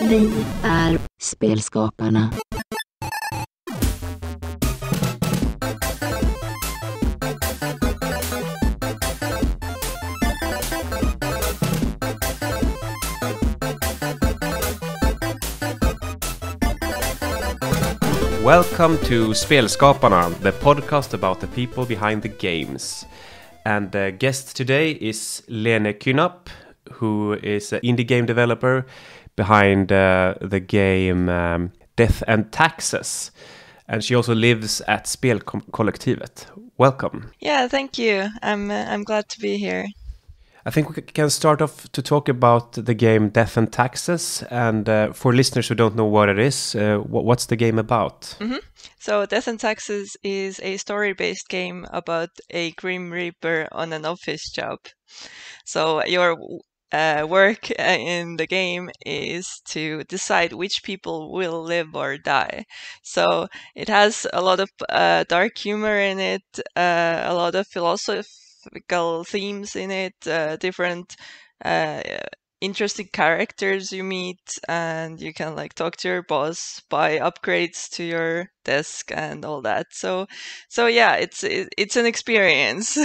Vi är spelskaparna. Welcome to Spelskaparna, the podcast about the people behind the games. And the guest today is Leene Künnap, who is an indie game developer behind the game Death and Taxes. And she also lives at Spelkollektivet. Welcome. Yeah, thank you. I'm glad to be here. I think we can start off to talk about the game Death and Taxes. And for listeners who don't know what it is, what's the game about? Mm-hmm. So Death and Taxes is a story-based game about a Grim Reaper on an office job. So your work in the game is to decide which people will live or die. So it has a lot of dark humor in it, a lot of philosophical themes in it, different interesting characters you meet, and you can like talk to your boss, buy upgrades to your desk and all that. So yeah, it's an experience.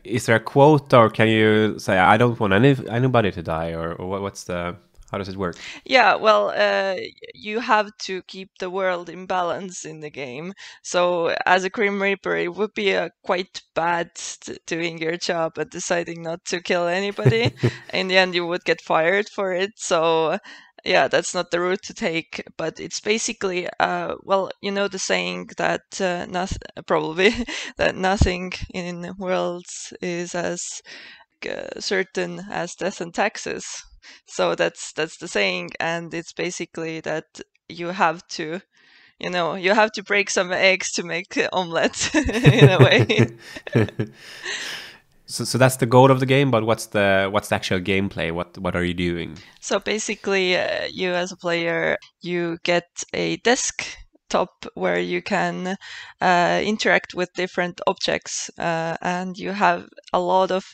Is there a quote, or can you say, I don't want anybody to die, or what's the, how does it work? Yeah, well, you have to keep the world in balance in the game. So as a Grim Reaper, it would be quite bad doing your job and deciding not to kill anybody. In the end, you would get fired for it. So yeah, that's not the route to take. But it's basically, well, you know the saying that probably that nothing in worlds is as certain as death and taxes. So that's the saying, and it's basically that you have to, you have to break some eggs to make omelette in a way. So that's the goal of the game, but what's the actual gameplay? What are you doing? So basically, you as a player, you get a desktop where you can interact with different objects, and you have a lot of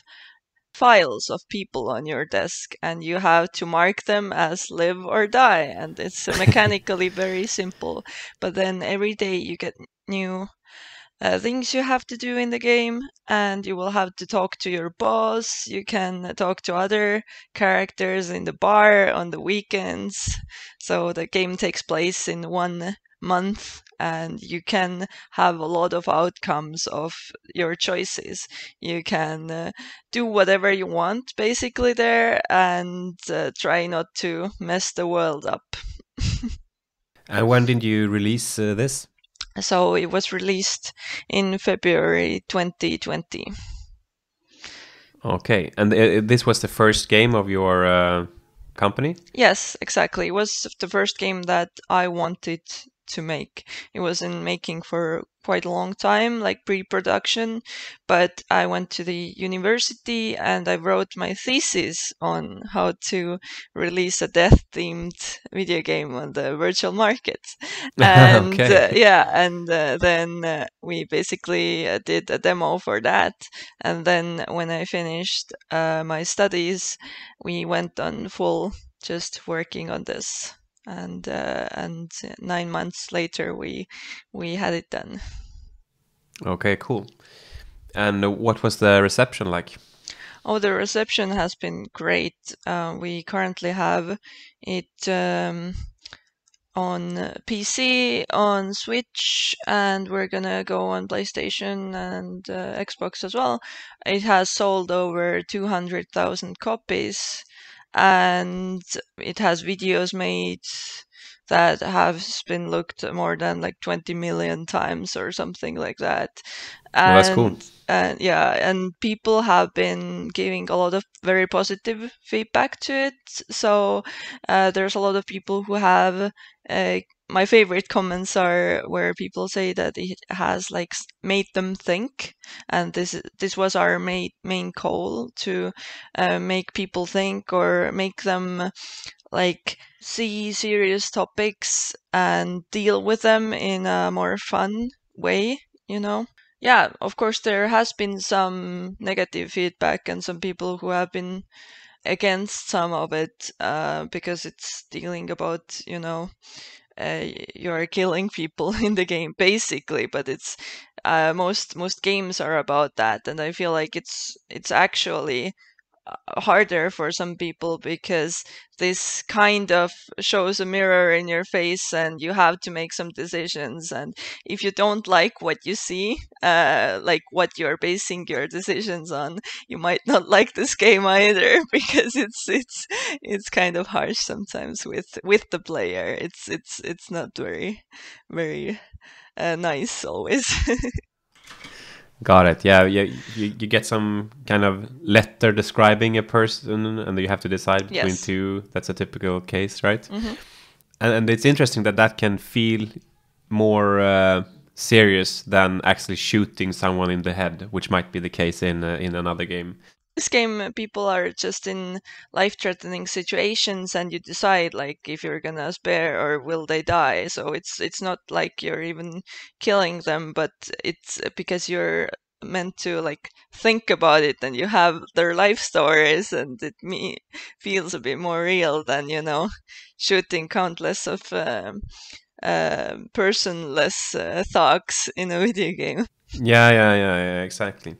files of people on your desk, and you have to mark them as live or die, and it's mechanically very simple. But then every day you get new things you have to do in the game, and you will have to talk to your boss. You can talk to other characters in the bar on the weekends. So the game takes place in 1 month, and you can have a lot of outcomes of your choices. You can do whatever you want basically there, and try not to mess the world up. And when did you release this? So it was released in February 2020. Okay, and this was the first game of your company? Yes, exactly. It was the first game that I wanted to make. It was in making for quite a long time, like pre-production, but I went to the university and I wrote my thesis on how to release a death-themed video game on the virtual market. And Okay. then we basically did a demo for that. And then when I finished my studies, we went on full just working on this. And 9 months later, we had it done. Okay, cool. And what was the reception like? Oh, the reception has been great. We currently have it on PC, on Switch, and we're gonna go on PlayStation and Xbox as well. It has sold over 200,000 copies, and it has videos made that have been looked more than like 20 million times or something like that. Well, that's cool. And yeah, and people have been giving a lot of very positive feedback to it. So there's a lot of people who have my favorite comments are where people say that it has like made them think, and this was our main goal, to make people think or make them like see serious topics and deal with them in a more fun way, you know? Yeah, of course there has been some negative feedback and some people who have been against some of it because it's dealing about, you're killing people in the game basically, but it's most games are about that, and I feel like it's actually harder for some people because this kind of shows a mirror in your face and you have to make some decisions, and if you don't like what you see, like what you're basing your decisions on, you might not like this game either because it's kind of harsh sometimes with the player. It's not very nice always. Got it. Yeah, you get some kind of letter describing a person, and you have to decide between Yes. two. That's a typical case, right? Hmm. And it's interesting that can feel more serious than actually shooting someone in the head, which might be the case in another game. This game, people are just in life-threatening situations, and you decide like if you're gonna spare or will they die. So it's not like you're even killing them, but it's because you're meant to like think about it, and you have their life stories, and feels a bit more real than shooting countless of personless thugs in a video game. Yeah, exactly.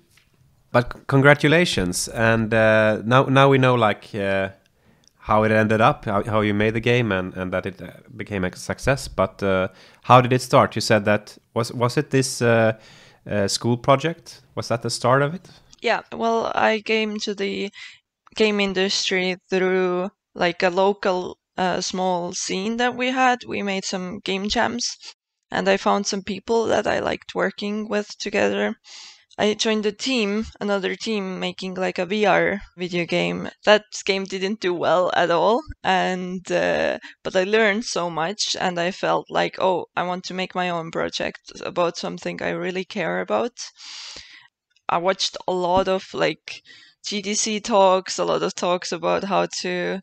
But congratulations, and now we know like how it ended up, how you made the game, and that it became a success. But how did it start? You said that was it this school project? Was that the start of it? Yeah, well, I came to the game industry through like a local small scene that we had. We made some game jams, and I found some people that I liked working with together. I joined another team making like a VR video game. That game didn't do well at all, and but I learned so much, and I felt like, oh, I want to make my own project about something I really care about. I watched a lot of like GDC talks, a lot of talks about how to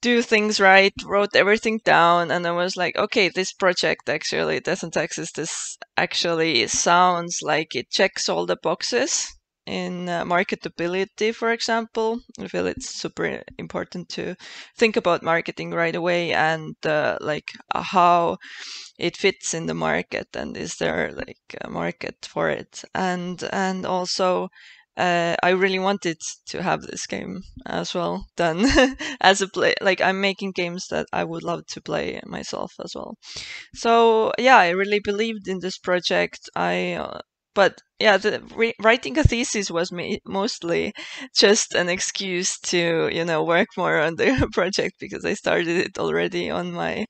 do things right, wrote everything down, and I was like, okay, this project actually doesn't exist. This actually sounds like it checks all the boxes in marketability, for example. I feel it's super important to think about marketing right away, and how it fits in the market, and is there like a market for it, and also I really wanted to have this game as well done as a play. Like I'm making games that I would love to play myself as well. So yeah, I really believed in this project. But yeah, writing a thesis was mostly just an excuse to work more on the project because I started it already on my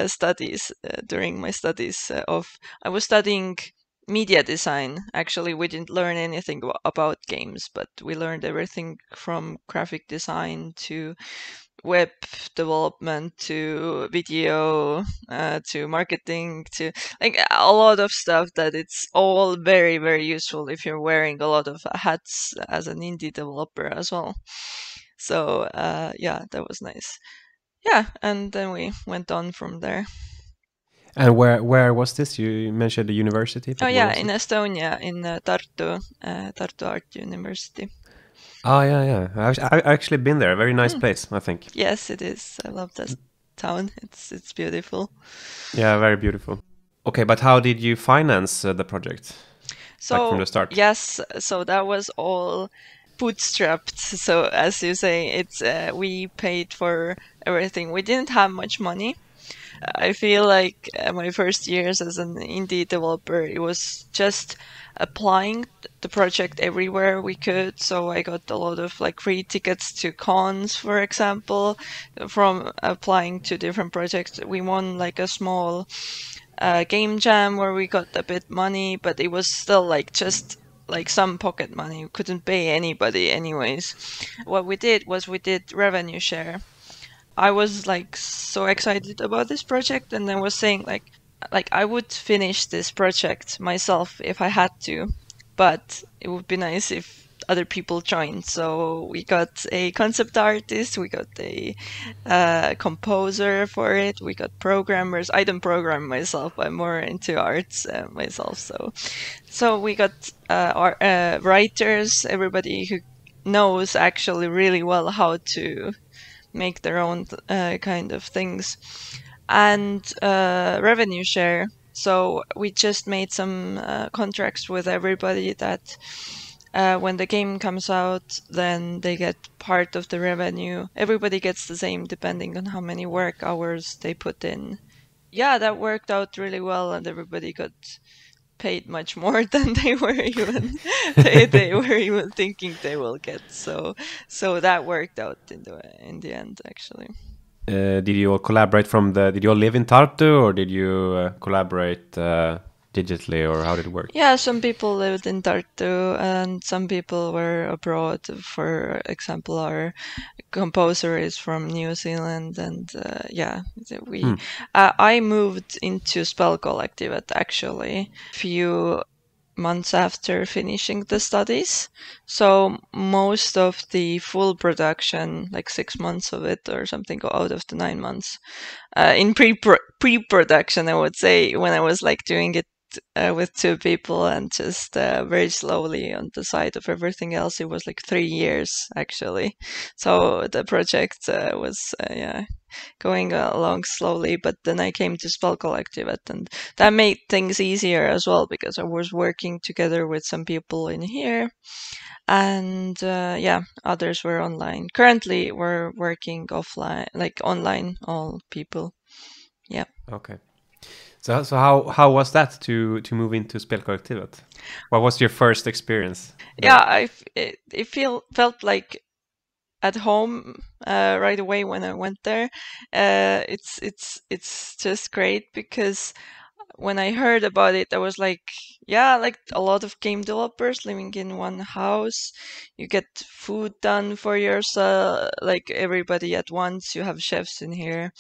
studies during my studies of I was studying media design. Actually, we didn't learn anything about games, but we learned everything from graphic design to web development to video to marketing to like a lot of stuff that it's all very useful if you're wearing a lot of hats as an indie developer as well. So yeah, that was nice. Yeah, and then we went on from there. And where was this? You mentioned the university, Oh but where yeah, was in it? Estonia, in Tartu Art University. Oh yeah. I've actually been there. Very nice place, I think. Yes, it is. I love that town. It's beautiful. Yeah, very beautiful. Okay, but how did you finance the project? Like from So the start? yes, so that was all bootstrapped. So as you say, it's we paid for everything. We didn't have much money. I feel like my first years as an indie developer, it was just applying the project everywhere we could. So I got a lot of like free tickets to cons, for example, from applying to different projects. We won like a small game jam where we got a bit money, but it was still like just like some pocket money. We couldn't pay anybody anyways. What we did was we did revenue share. I was like so excited about this project, and I was saying like I would finish this project myself if I had to, but it would be nice if other people joined. So we got a concept artist, we got a composer for it, we got programmers. I don't program myself. I'm more into arts myself. So we got our writers, everybody who knows actually really well how to make their own kind of things. And revenue share. So we just made some contracts with everybody that when the game comes out, then they get part of the revenue. Everybody gets the same depending on how many work hours they put in. Yeah, that worked out really well, and everybody got paid much more than they were even they were even thinking they will get. So that worked out in the end, actually. Did you all collaborate did you all live in Tartu, or did you collaborate digitally, or how did it work? Yeah, some people lived in Tartu and some people were abroad. For example, our composer is from New Zealand, and I moved into Spellkollektivet actually a few months after finishing the studies. So most of the full production, like 6 months of it or something out of the 9 months, in pre-production, I would say, when I was like doing it with 2 people and just very slowly on the side of everything else, it was like 3 years actually. So the project was going along slowly, but then I came to Spellkollektivet, and that made things easier as well because I was working together with some people in here, and others were online. Currently, we're working offline, like online, all people. Yeah. Okay. So how was that to move into Spelkollektivet? What was your first experience there? Yeah, it felt like at home right away when I went there. It's just great because when I heard about it, I was like, yeah, like a lot of game developers living in one house. You get food done for yourself, like everybody at once. You have chefs in here,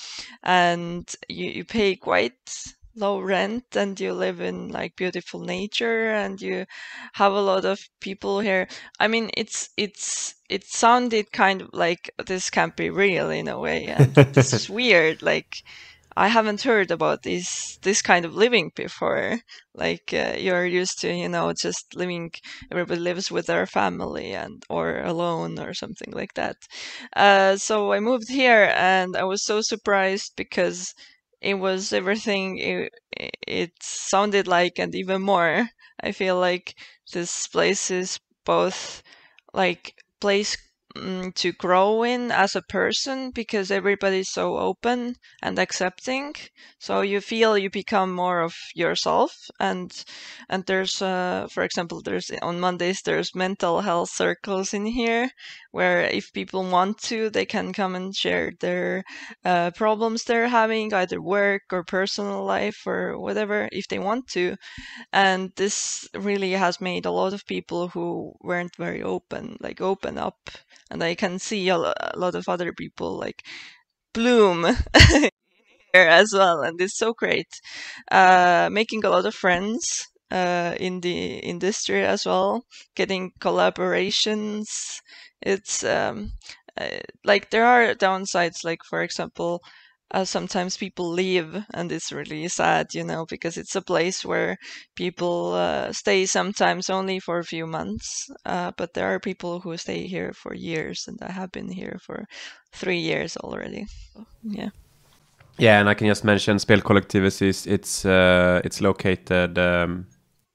and you pay quite low rent, and you live in like beautiful nature, and you have a lot of people here. I mean, it sounded kind of like this can't be real in a way, and this is weird. Like I haven't heard about this kind of living before. Like you're used to, just living. Everybody lives with their family and or alone or something like that. So I moved here, and I was so surprised because it was everything it sounded like, and even more. I feel like this place is both like place to grow in as a person because everybody's so open and accepting. So you feel you become more of yourself, and there's for example, there's on Mondays there's mental health circles in here where if people want to, they can come and share their problems they're having, either work or personal life or whatever, if they want to. And this really has made a lot of people who weren't very open, like open up. And I can see a lot of other people like bloom here as well, and it's so great. Making a lot of friends in the industry as well, getting collaborations. It's like there are downsides, like for example, sometimes people leave, and it's really sad, because it's a place where people stay sometimes only for a few months. But there are people who stay here for years, and I have been here for 3 years already. Yeah. Yeah, and I can just mention Spelkollektivet it's located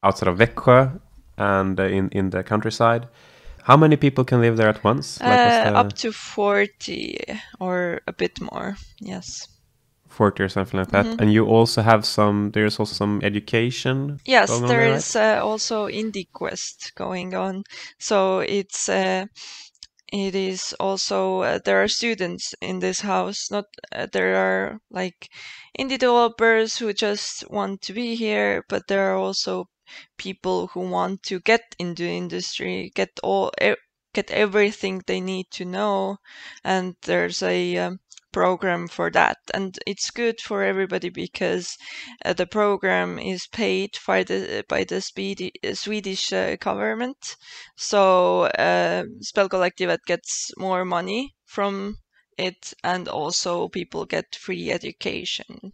outside of Växjö and in the countryside. How many people can live there at once? Up to 40 or a bit more. Yes. 40 or something like that. And you also have there's also some education. Yes, going on there there, is right? also IndieQuest going on. So it is also there are students in this house. Not there are like indie developers who just want to be here, but there are also people who want to get into industry, get everything they need to know, and there's a program for that, and it's good for everybody because the program is paid by the Swedish government. So Spelkollektivet gets more money from it, and also people get free education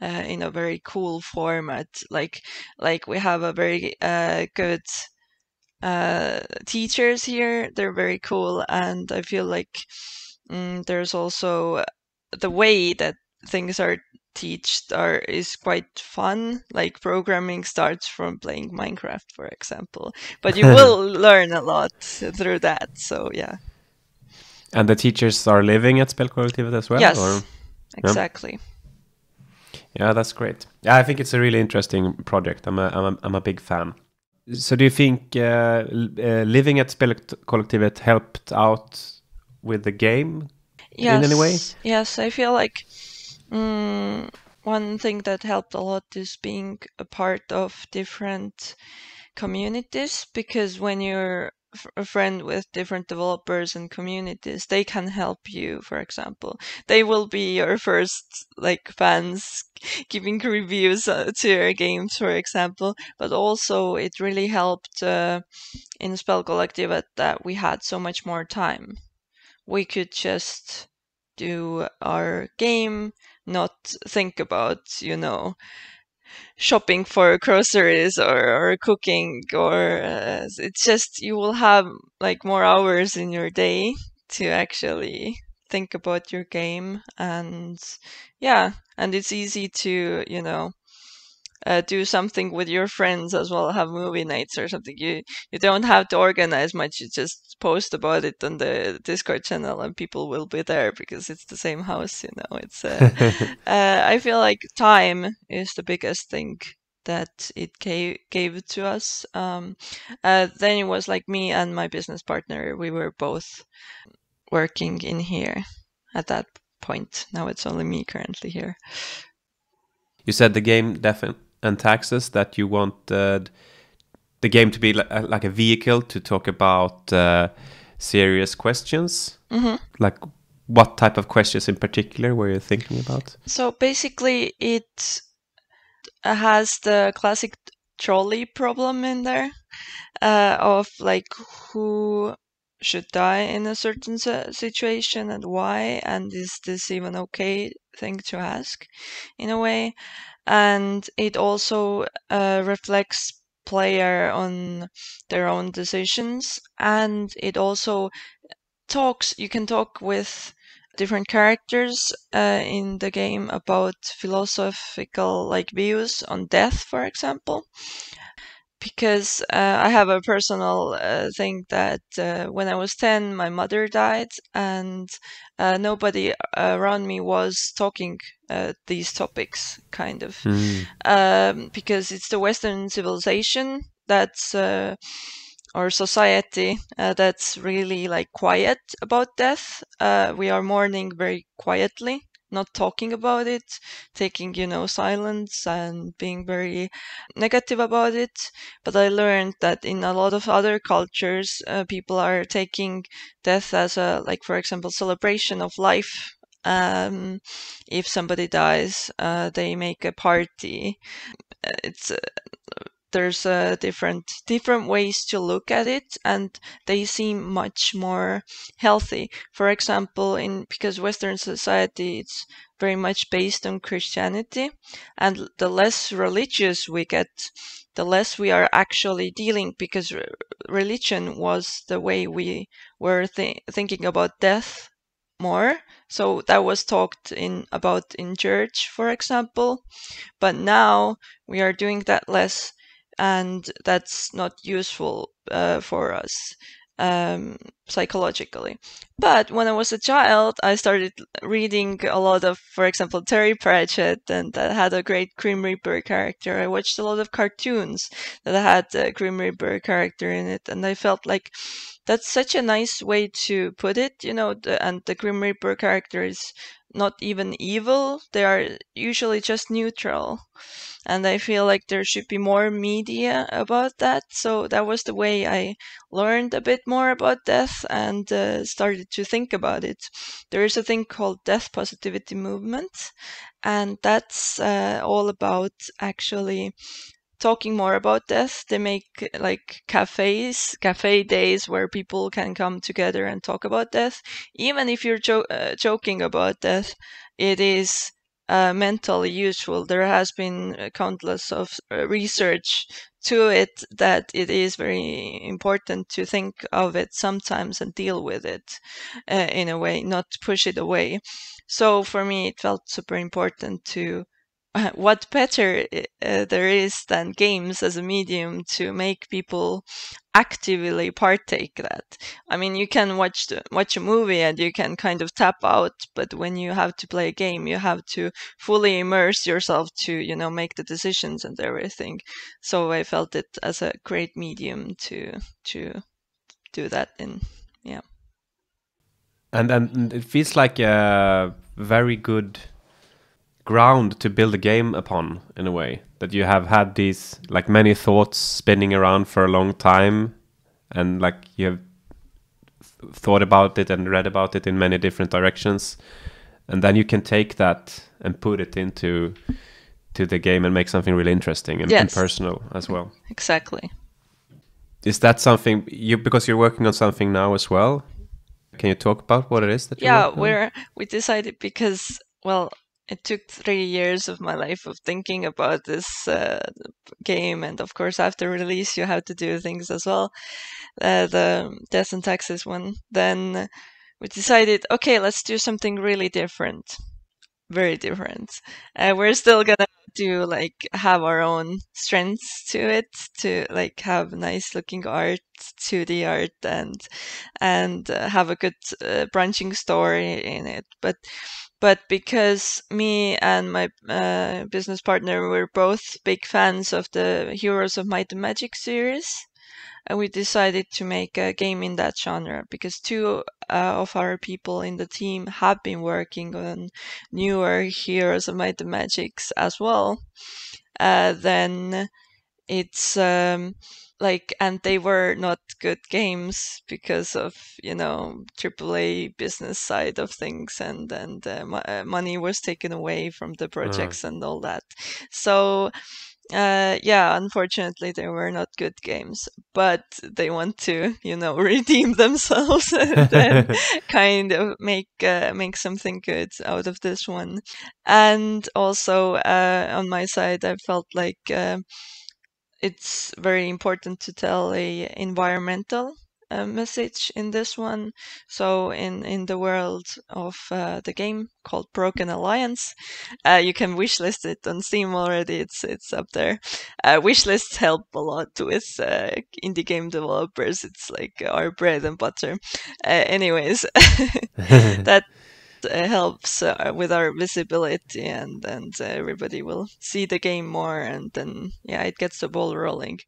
in a very cool format. Like we have a very good teachers here. They're very cool, and I feel like there's also the way that things are taught is quite fun. Like programming starts from playing Minecraft, for example, but you will learn a lot through that. So yeah. And the teachers are living at Spelkollektivet as well? Yes, or? exactly. Yeah, that's great. Yeah, I think it's a really interesting project. I'm a big fan. So do you think living at Spelkollektivet helped out with the game in any way? Yes, I feel like one thing that helped a lot is being a part of different communities, because when you're a friend with different developers and communities, they can help you. For example, they will be your first like fans giving reviews to your games, for example. But also it really helped in Spelkollektivet that we had so much more time. We could just do our game, not think about, shopping for groceries or cooking, or it's just you will have like more hours in your day to actually think about your game. And yeah, and it's easy to do something with your friends as well, have movie nights or something. You don't have to organize much. You just post about it on the Discord channel and people will be there because it's the same house. It's I feel like time is the biggest thing that it gave to us. Then it was like me and my business partner, we were both working in here at that point. Now it's only me currently here. You said the game Death and Taxes, that you wanted the game to be like a vehicle to talk about serious questions. Mm-hmm. Like what type of questions in particular were you thinking about? So basically it has the classic trolley problem in there, of like who should die in a certain situation and why, and is this even okay thing to ask in a way. And it also reflects player on their own decisions, and it also you can talk with different characters in the game about philosophical like views on death, for example. Because I have a personal thing that when I was 10, my mother died, and nobody around me was talking these topics, kind of. Because it's the Western civilization that's or society that's really like quiet about death. We are mourning very quietly, not talking about it, taking silence and being very negative about it. But I learned that in a lot of other cultures, people are taking death as a, like, for example, celebration of life. If somebody dies, they make a party. It's There's different ways to look at it, and they seem much more healthy. For example, because Western society, it's very much based on Christianity, and the less religious we get, the less we are actually dealing, because religion was the way we were thinking about death more. So that was talked about in church, for example. But now we are doing that less, and that's not useful for us psychologically. But when I was a child, I started reading a lot of, for example, Terry Pratchett, and that had a great Grim Reaper character. I watched a lot of cartoons that had a Grim Reaper character in it, and I felt like that's such a nice way to put it, and the Grim Reaper character is not even evil. They are usually just neutral. And I feel like there should be more media about that. So that was the way I learned a bit more about death and started to think about it. There is a thing called death positivity movement, and that's all about actually talking more about death. They make like cafe days where people can come together and talk about death. Even if you're joking about death, it is mentally useful. There has been countless of research to it that it is very important to think of it sometimes and deal with it in a way, not push it away. So for me, it felt super important to what better there is than games as a medium to make people actively partake that. I mean, you can watch a movie and you can kind of tap out, but when you have to play a game, you have to fully immerse yourself to, you know, make the decisions and everything. So I felt it as a great medium to do that in. Yeah. And it feels like a very good ground to build a game upon, in a way, that you have had these like many thoughts spinning around for a long time, and like you have thought about it and read about it in many different directions, and then you can take that and put it into the game and make something really interesting and, Yes. and personal as well. Exactly. Is that something because you're working on something now as well? Can you talk about what it is that you're working on? We decided because, well, it took 3 years of my life of thinking about this game, and of course after release you have to do things as well. The Death and Taxes one. Then we decided, okay, let's do something really different, very different. We're still gonna do like have our own strengths to it, to like have nice looking art, 2D art, and have a good branching story in it. But because me and my business partner were both big fans of the Heroes of Might and Magic series, and we decided to make a game in that genre because two of our people in the team have been working on newer Heroes of Might and Magics as well. Then it's like, and they were not good games because of, you know, AAA business side of things, and money was taken away from the projects and all that. So yeah, unfortunately, they were not good games, but they want to, you know, redeem themselves and then kind of make something good out of this one. And also, on my side, I felt like it's very important to tell a environmental message in this one. So in the world of the game called Broken Alliance, you can wishlist it on Steam already. It's up there. Wishlists help a lot with indie game developers. It's like our bread and butter. Anyways, that helps with our visibility, and everybody will see the game more, and then yeah, it gets the ball rolling.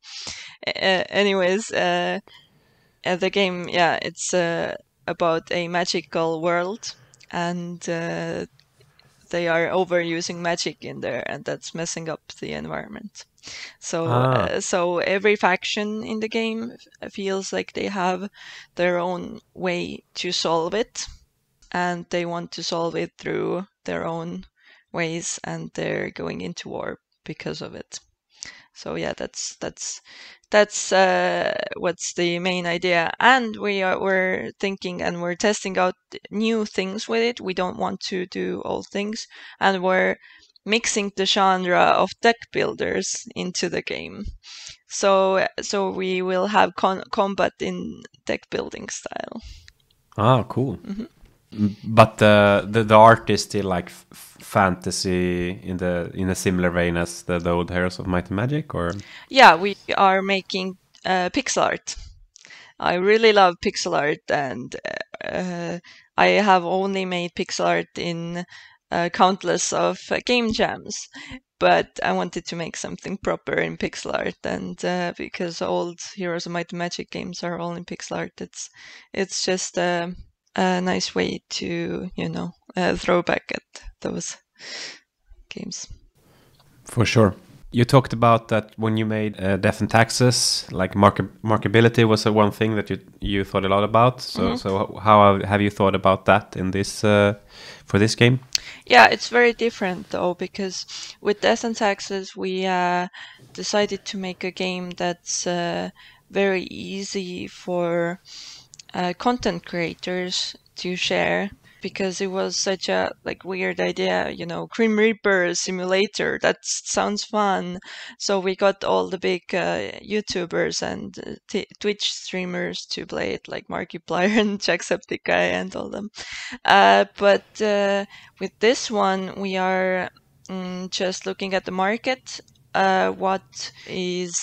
Anyways, the game, yeah, it's about a magical world, and they are overusing magic in there, and that's messing up the environment. So, so every faction in the game feels like they have their own way to solve it, and they want to solve it through their own ways, and they're going into war because of it. So yeah, that's what's the main idea, and we're thinking and we're testing out new things with it. We don't want to do old things, and we're mixing the genre of deck builders into the game. So we will have combat in deck building style. Ah, cool. But the art is still like fantasy in a similar vein as the old Heroes of Might and Magic, or? Yeah, we are making pixel art. I really love pixel art, and I have only made pixel art in countless of game jams. But I wanted to make something proper in pixel art, and because old Heroes of Might and Magic games are all in pixel art, it's just a nice way to, you know, throw back at those games. For sure. You talked about that when you made Death and Taxes, like markability was one thing that you thought a lot about. So so how have you thought about that in this for this game? Yeah, it's very different though, because with Death and Taxes we decided to make a game that's very easy for content creators to share because it was such a weird idea, Grim Reaper simulator. That sounds fun. So we got all the big YouTubers and Twitch streamers to play it, like Markiplier and Jacksepticeye and all them. But with this one, we are just looking at the market. What is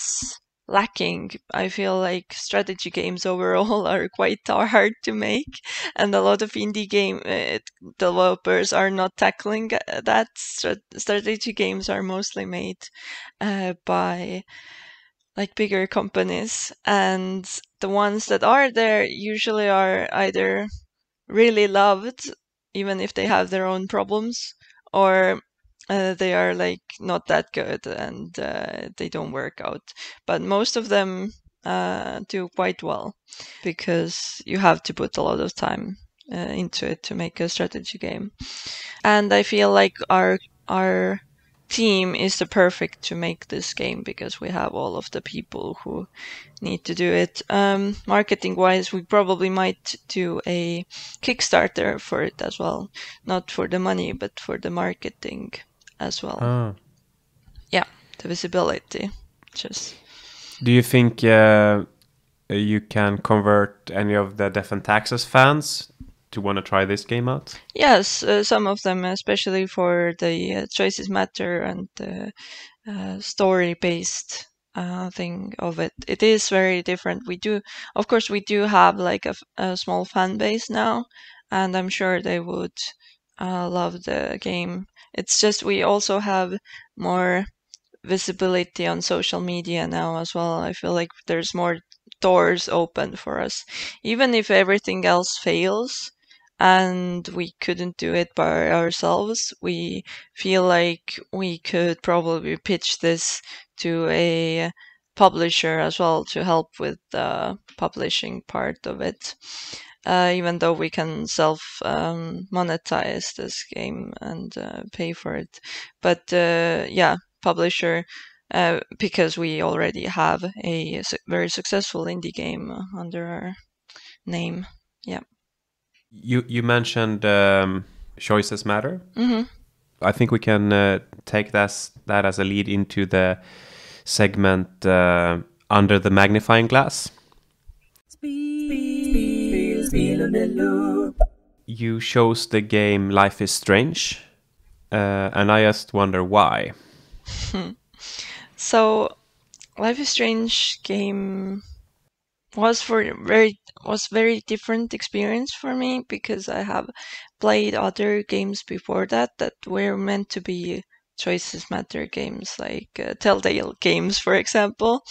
lacking? I feel like strategy games overall are quite hard to make, and a lot of indie game developers are not tackling that. Strategy games are mostly made by bigger companies, and the ones that are there usually are either really loved, even if they have their own problems, or they are not that good and they don't work out. But most of them do quite well because you have to put a lot of time into it to make a strategy game. And I feel like our team is the perfect to make this game because we have all of the people who need to do it. Marketing wise, we probably might do a Kickstarter for it as well, not for the money but for the marketing as well. Yeah, the visibility. Just Do you think you can convert any of the Death and Taxes fans to want to try this game out? Yes, some of them, especially for the Choices Matter and the story-based thing of it. It is very different. Of course, we do have a small fan base now, and I'm sure they would love the game. It's just we also have more visibility on social media now as well. I feel like there's more doors open for us, even if everything else fails and we couldn't do it by ourselves. We feel like we could probably pitch this to a publisher as well to help with the publishing part of it. Even though we can self monetize this game and pay for it. But yeah, publisher, because we already have a very successful indie game under our name. Yeah. You mentioned Choices Matter. Mm-hmm. I think we can take that as a lead into the segment Under the Magnifying Glass. You chose the game Life is Strange, and I just wonder why. So, Life is Strange game was very different experience for me because I have played other games before that were meant to be Choices Matter games, like Telltale games, for example,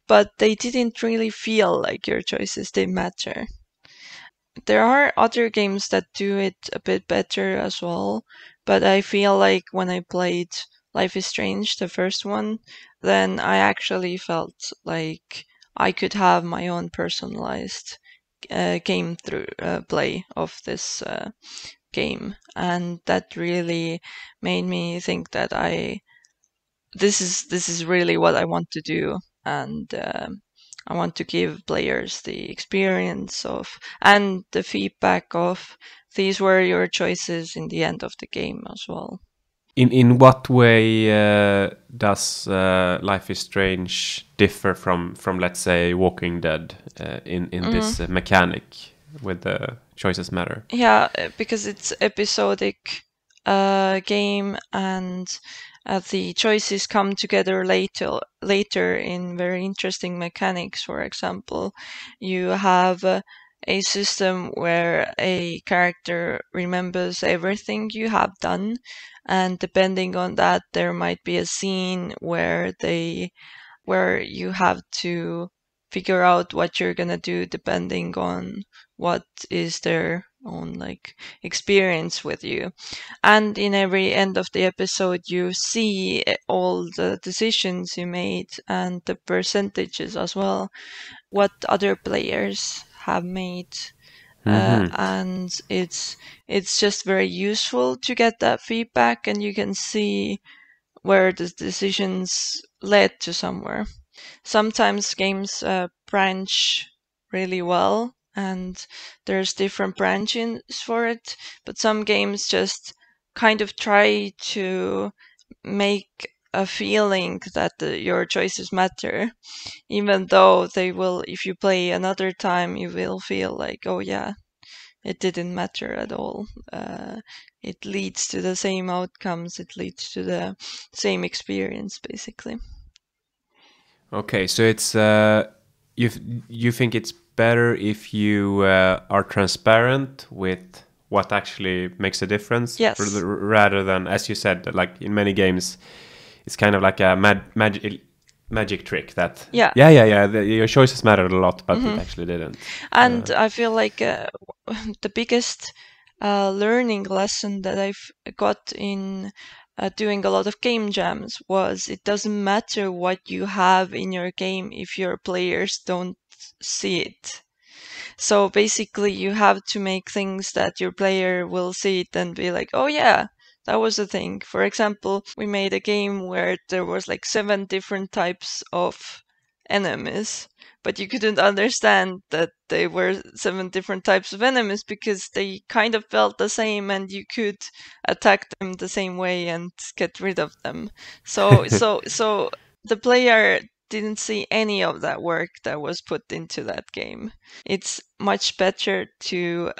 but they didn't really feel like your choices did matter. There are other games that do it a bit better as well, but I feel like when I played Life is Strange, the first one, then I actually felt like I could have my own personalized game through play of this game, and that really made me think that this is really what I want to do, and I want to give players the experience of and the feedback of these were your choices in the end of the game as well. In what way does Life is Strange differ from let's say Walking Dead in this mechanic with the Choices Matter? Yeah, because it's episodic game, and the choices come together later in very interesting mechanics. For example, you have a system where a character remembers everything you have done, and depending on that, there might be a scene where you have to figure out what you're gonna do depending on what is their own experience with you. And in every end of the episode you see all the decisions you made and the percentages as well, what other players have made. And it's just very useful to get that feedback, and you can see where the decisions led to somewhere. Sometimes games branch really well and there's different branches for it. But some games just kind of try to make a feeling that your choices matter, even though they will, if you play another time, you will feel like, oh yeah, it didn't matter at all. It leads to the same outcomes. It leads to the same experience, basically. Okay, so it's you think it's better if you are transparent with what actually makes a difference, Yes. rather than, as you said, like in many games, it's kind of like a magic trick that Yeah. your choices mattered a lot, but it actually didn't. And I feel like the biggest learning lesson that I've got in doing a lot of game jams was it doesn't matter what you have in your game if your players don't see it. So basically, you have to make things that your player will see it and be like, oh yeah, that was the thing. For example, we made a game where there was like 7 different types of enemies, but you couldn't understand that they were 7 different types of enemies because they kind of felt the same and you could attack them the same way and get rid of them. So the player didn't see any of that work that was put into that game. It's much better to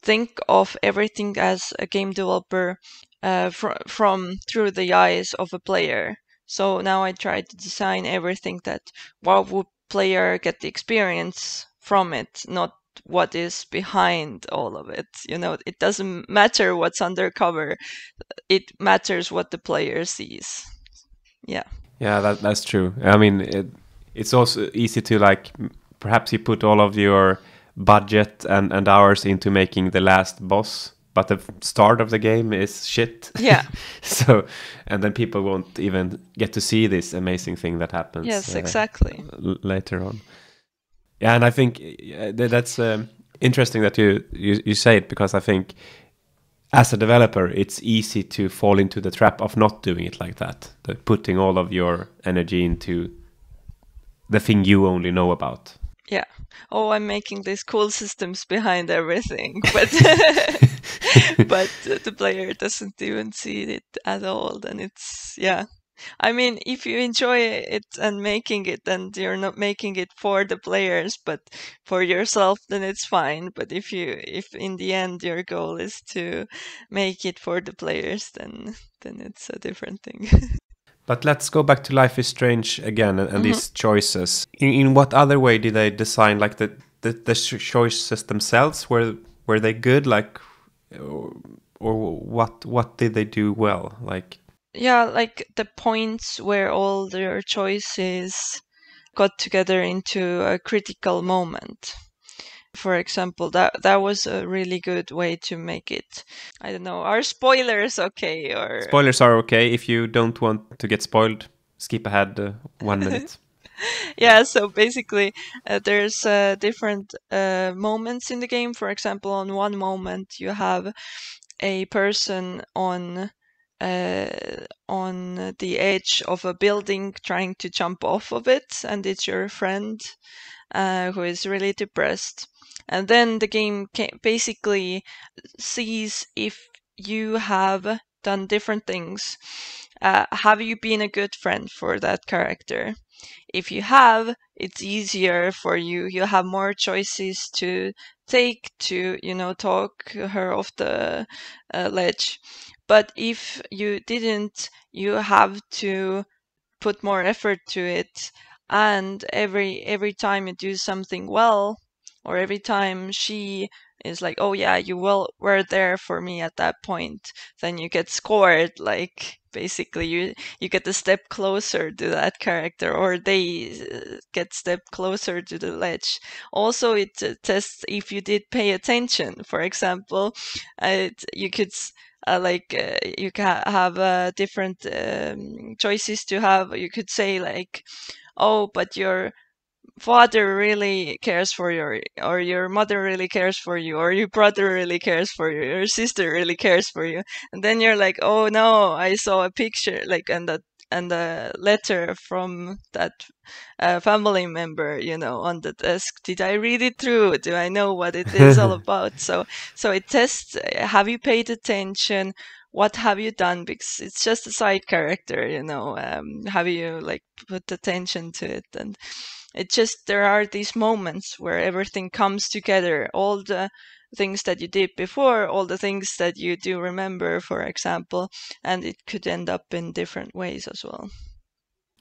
think of everything as a game developer from through the eyes of a player. So now I try to design everything that what would player get the experience from it, not what is behind all of it. It doesn't matter what's undercover. It matters what the player sees. Yeah. Yeah, that's true. I mean, it's also easy to like perhaps you put all of your budget and hours into making the last boss, but the start of the game is shit. Yeah. So, and then people won't even get to see this amazing thing that happens. Yes, exactly. Later on. Yeah, and I think that's interesting that you say it, because I think as a developer, it's easy to fall into the trap of not doing it like that. Putting all of your energy into the thing you only know about. Yeah. Oh, I'm making these cool systems behind everything, but but the player doesn't even see it at all. Then it's, yeah. I mean, if you enjoy it and making it, and you're not making it for the players, but for yourself, then it's fine. But if in the end your goal is to make it for the players, then it's a different thing. But let's go back to Life is Strange again and these choices. In what other way did they design like the choices themselves? Were they good? Like, or what did they do well? Like. Yeah, like the points where all their choices got together into a critical moment. For example, that was a really good way to make it. I don't know, are spoilers okay? Or spoilers are okay. If you don't want to get spoiled, skip ahead 1 minute. Yeah, so basically there's different moments in the game. For example, on one moment you have a person on the edge of a building trying to jump off of it, and it's your friend who is really depressed. And then the game basically sees if you have done different things. Have you been a good friend for that character? If you have, it's easier for you. You have more choices to take to, talk her off the ledge. But if you didn't, you have to put more effort to it. And every time you do something well, or every time she is like, oh yeah, you were there for me at that point, then you get scored. Like basically you get a step closer to that character, or they get step closer to the ledge. Also, it tests if you did pay attention. For example, you could you can have different choices to have. You could say like, oh, but your father really cares for you, or your mother really cares for you, or your brother really cares for you, your sister really cares for you. And then you're like, oh no, I saw a picture, like, and that and a letter from that family member, on the desk. Did I read it through? Do I know what it is all about? So it tests, have you paid attention? What have you done? Because it's just a side character, have you like put attention to it? And it just, there are these moments where everything comes together, all the things that you did before, all the things that you do remember, for example, and it could end up in different ways as well.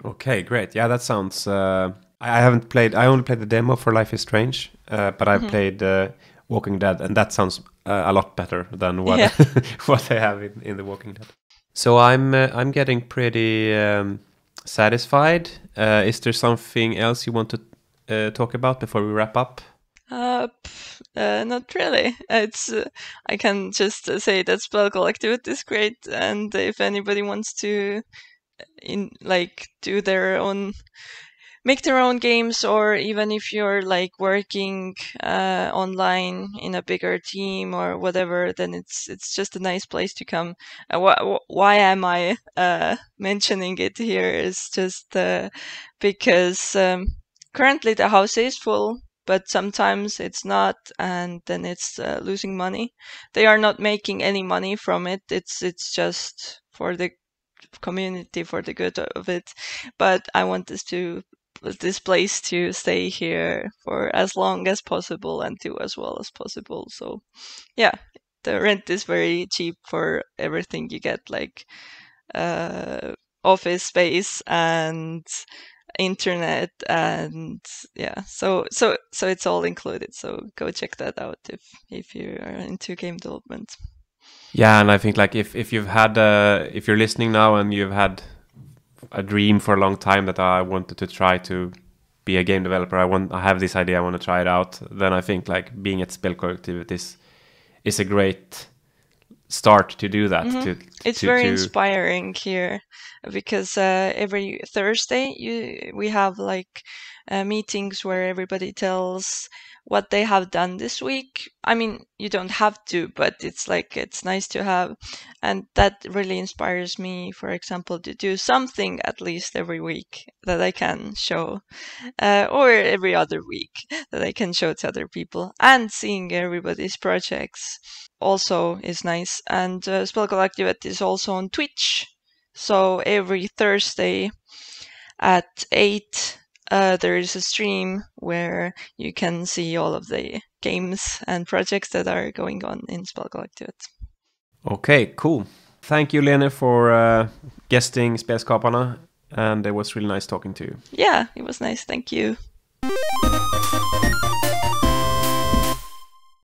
Okay, great. Yeah, that sounds. I haven't played. I only played the demo for Life is Strange, but I've played Walking Dead, and that sounds a lot better than what what they have in the Walking Dead. So I'm getting pretty satisfied. Is there something else you want to talk about before we wrap up? Not really. It's I can just say that spell collective is great, and if anybody wants to do their own, make their own games, or even if you're like working online in a bigger team or whatever, then it's just a nice place to come. Why am I mentioning it here is just because currently the house is full, but sometimes it's not, and then it's losing money. They are not making any money from it. It's just for the community, for the good of it. But I want this place to stay here for as long as possible and do as well as possible. So yeah, the rent is very cheap for everything you get, like office space and internet, and yeah, so it's all included. So go check that out if you are into game development. Yeah, and I think like if you've had if you're listening now and you've had a dream for a long time that I wanted to try to be a game developer, I have this idea, I want to try it out, then I think like being at Spell Collective is a great start to do that. It's very inspiring here, because every Thursday we have like meetings where everybody tells what they have done this week. I mean, you don't have to, but it's nice to have, and that really inspires me, for example, to do something at least every week that I can show, or every other week that I can show to other people, and seeing everybody's projects also is nice. And Spell Collective is also on Twitch, so every Thursday at 8 there is a stream where you can see all of the games and projects that are going on in Spell Collective. Okay, cool. Thank you, Leene, for guesting Spelskaparna, and it was really nice talking to you. Yeah, it was nice. Thank you.